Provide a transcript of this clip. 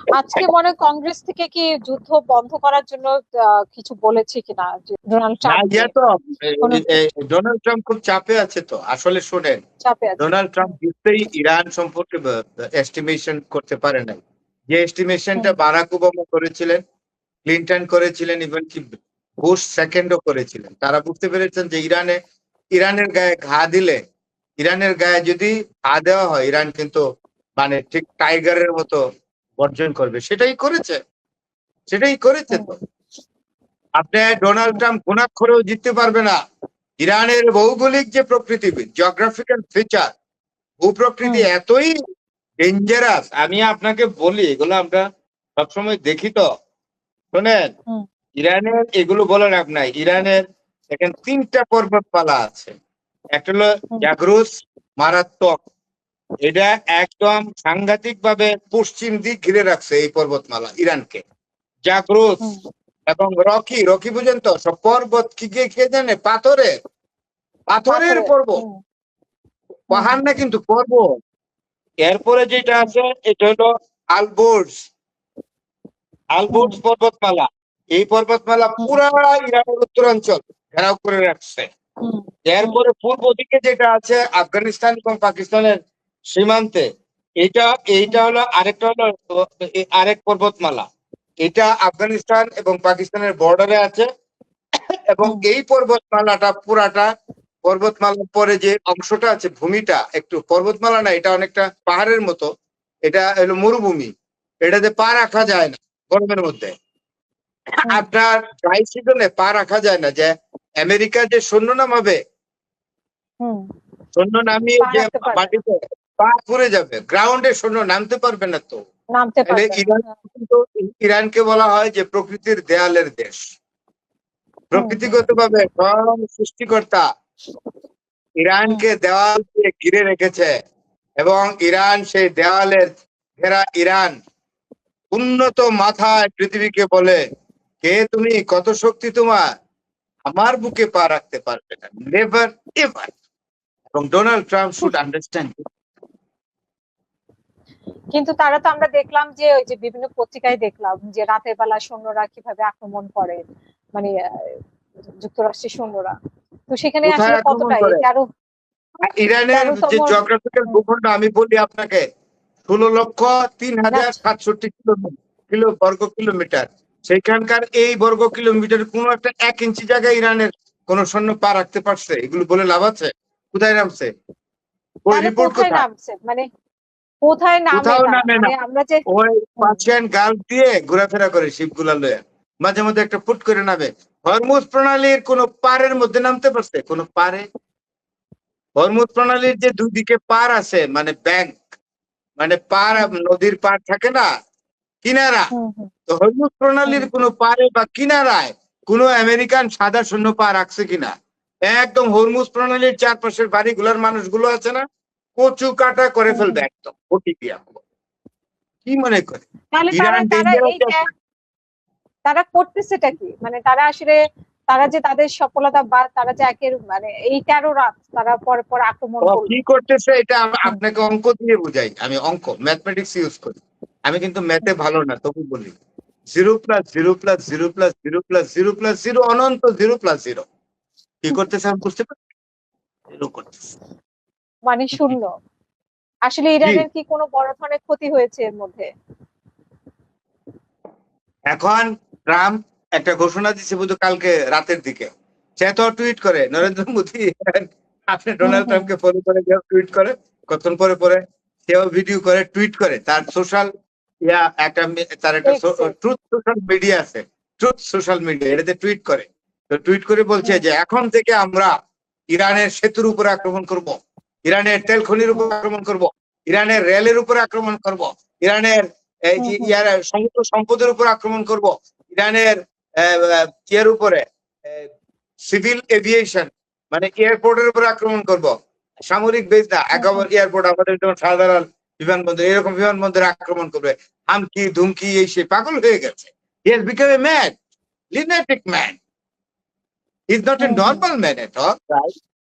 আজকে মনে হয় কংগ্রেস থেকে কি যুদ্ধ বন্ধ করার জন্য কিছু বলেছে কিনা যে ডোনাল্ড না, ট্রাম্পকে? তো কোনো ডোনাল্ড ট্রাম্প খুব চাপে আছে তো। আসলে শোনেন, চাপে আছে? ডোনাল্ড ট্রাম্প কিছুতেই ইরান সম্পর্কে এস্টিমেশন করতে পারে নাই। যে এস্টিমেশনটা হুম, বারাক ওবামা করেছিলেন, ক্লিনটন করেছিলেন, ইভেন কি বুশ সেকেন্ডও করেছিলেন। তারা বুঝতে পেরেছেন যে ইরানের গায়ে ঘা দিলে, ইরানের গায়ে যদি ঘা দেওয়া হয়, ইরান কিন্তু মানে ঠিক টাইগারের মতো বর্জন করবে। সেটাই করেছে হুম, তো। আপনি ডোনাল্ড হুম, ট্রাম্প ঘুণাক্ষরেও জিততে পারবে না। ইরানের ভৌগোলিক যে প্রকৃতি, জিওগ্রাফিক্যাল ফিচার, ভূপ্রকৃতি হুম, এতই ডেঞ্জারাস। আমি আপনাকে বলি, এগুলো আমরা সবসময় দেখি তো। শোনেন, হুম, ইরানের এগুলো বলে লাভ নাই। ইরানের দেখেন 3টা পর্বতমালা আছে। একটা হলো হুম, জাগ্রুস, মারাত্মক। এটা একদম সাংঘাতিক ভাবে পশ্চিম দিক ঘিরে রাখছে এই পর্বতমালা ইরানকে। জাগ্রুস হুম, এবং রকি, রকি বুঝেন তো? সব পর্বত কি কে জানে? পাথরের পাথরের। পর্বত, হুম, হুম, পাহাড় না কিন্তু পর্বত। এরপরে যেটা হুম, আছে এটা হলো আলবোর্জ, হুম, আলবোর্জ পর্বতমালা। এই পর্বতমালা হুম, পুরা ইরানের উত্তরাঞ্চল ঘেরাও করে রাখছে। হুম, হুম, এরপরে পূর্ব দিকে যেটা আছে আফগানিস্তান এবং পাকিস্তানের সীমান্তে, এটা এইটা হুম, হলো আরেকটা হলো আরেক পর্বতমালা। এটা আফগানিস্তান এবং পাকিস্তানের বর্ডারে আছে। এবং হুম, এই পর্বতমালাটা পুরাটা, পর্বতমালার পরে যে অংশটা আছে, ভূমিটা একটু পর্বতমালা না, এটা অনেকটা পাহাড়ের মতো। এটা হলো মরুভূমি। এটাতে পা রাখা যায় না গরমের মধ্যে। হুম, আপনার ড্রাই সিজনে পা রাখা যায় না। যে আমেরিকা যে সৈন্য নামাবে, হুম, সৈন্য নামিয়ে পা যে রাখতে পারবে না, মাটিতে পা পড়ে যাবে, গ্রাউন্ডে সৈন্য নামতে পারবে না তো। নামতে তাহলে পারবে না। ইরান হ্যাঁ, কিন্তু, ইরানকে বলা হয় যে প্রকৃতির দেয়ালের দেশ। হুম, প্রকৃতিগত ভাবে স্বয়ং সৃষ্টিকর্তা হুম, ইরানকে দেওয়াল দিয়ে ঘিরে রেখেছে। এবং ইরান সেই দেওয়ালের ঘেরা ইরান উন্নত মাথায় পৃথিবীকে বলে, কে তুমি, কত শক্তি তোমার, আমার বুকে পা রাখতে পারবে না, নেভার এভার। এবং ডোনাল্ড ট্রাম্প শুড আন্ডারস্ট্যান্ড। কিন্তু তারা তো আমরা দেখলাম যে ওই যে বিভিন্ন পত্রিকায় দেখলাম যে রাতের বেলা সৈন্যরা কিভাবে আক্রমণ করে, মানে যুক্তরাষ্ট্রের সৈন্যরা। তো সেখানে কোথায় আসলে আক্রমণ কতটা এই করে? ইরানের তেরোতম। যে জিওগ্রাফিক্যাল ভূখণ্ড আমি বলি আপনাকে, 16,03,067 কিলো বর্গ কিলোমিটার। সেখানকার এই বর্গ কিলোমিটার কোন একটা 1 ইঞ্চি জায়গায় ইরানের কোন সৈন্য পা রাখতে পারছে? এগুলো বলে লাভ আছে? কোথায় নামছে? ওই তাহলে রিপোর্ট কোথায় কোথায়? নামছে, মানে কোথায় নামে কোথাও তারা, নামে মানে না। আমরা যে। ওই হুম, পার্সিয়ান গালফ দিয়ে ঘোরাফেরা করে শিপগুলা লয়ে, মাঝে মধ্যে একটা ফুট করে নামে। হরমুজ প্রণালীর কোন পারের মধ্যে নামতে পারছে? কোন পারে? হরমুজ প্রণালীর যে দুদিকে পার আছে, মানে ব্যাংক, মানে পার, হুম, নদীর পার থাকে না, কিনারা। হুম, হুম, তো হরমুজ হুম, প্রণালীর কোন পারে বা কিনারায় কোন আমেরিকান সাদা সৈন্য পা রাখছে কিনা? একদম হরমুজ প্রণালীর চারপাশের বাড়িগুলোর মানুষগুলো আছে না, কচু কাটা করে হুম, ফেলবে হুম। একদম ওটিপি। কি মনে করে তাহলে তারা ইরান তারা ডেঞ্জারাস? এইটা তারা করতেছেটা কি, মানে তারা আসলে তারা যে তাদের সফলতা বা তারা যে একের মানে এই 13 রাত তারা পর পর আক্রমণ কি করলো। করতেছে এটা হুম, আপনাকে অঙ্ক দিয়ে বুঝাই। আমি অঙ্ক, ম্যাথমেটিক্স ইউজ করি। আমি কিন্তু ম্যাথে হুম, ভালো না, তবু বলি। 0+0+0+0+0+0 অনন্ত 0+0 কি হুম। করতেছে আমি বুঝতে পারছি। জিরো করতেছে। মানে শূন্য। আসলে জি। ইরানের কি কোনো বড় ধরনের ক্ষতি হয়েছে এর মধ্যে? এখন ট্রাম্প একটা ঘোষণা দিচ্ছে বুঝো কালকে রাতের দিকে। সে তো টুইট করে, নরেন্দ্র মোদী আপনি হুম, ডোনাল্ড হুম, ট্রাম্পকে ফলো করে কেউ টুইট করে, কতক্ষণ পরে পরে সেও ভিডিও করে, টুইট করে। তার সোশ্যাল একটা তার একটা এক্সে। ট্রুথ সোশ্যাল মিডিয়া আছে, ট্রুথ সোশ্যাল মিডিয়া, এটাতে টুইট করে। তো টুইট করে বলছে হুম, যে এখন থেকে আমরা ইরানের সেতুর উপর আক্রমণ করব, ইরানের তেল খনির উপর হুম, আক্রমণ করব, ইরানের রেলের উপর আক্রমণ করব, ইরানের এই হুম, যে হুম, সমুদ্র সম্পদের উপর আক্রমণ করব, ইরানের ইয়ের উপরে, সিভিল এভিয়েশন মানে এয়ারপোর্টের উপর আক্রমণ করব। সামরিক বেস না, হুম, হুম। একেবারে এয়ারপোর্ট, আমাদের যেমন সাধারণ বিমানবন্দর, এরকম বিমানবন্দরে আক্রমণ করবে। হামকি ধুমকি এই সে পাগল হয়ে গেছে। He has become a mad, lunatic man. He's not a hmm, hmm. normal man at all.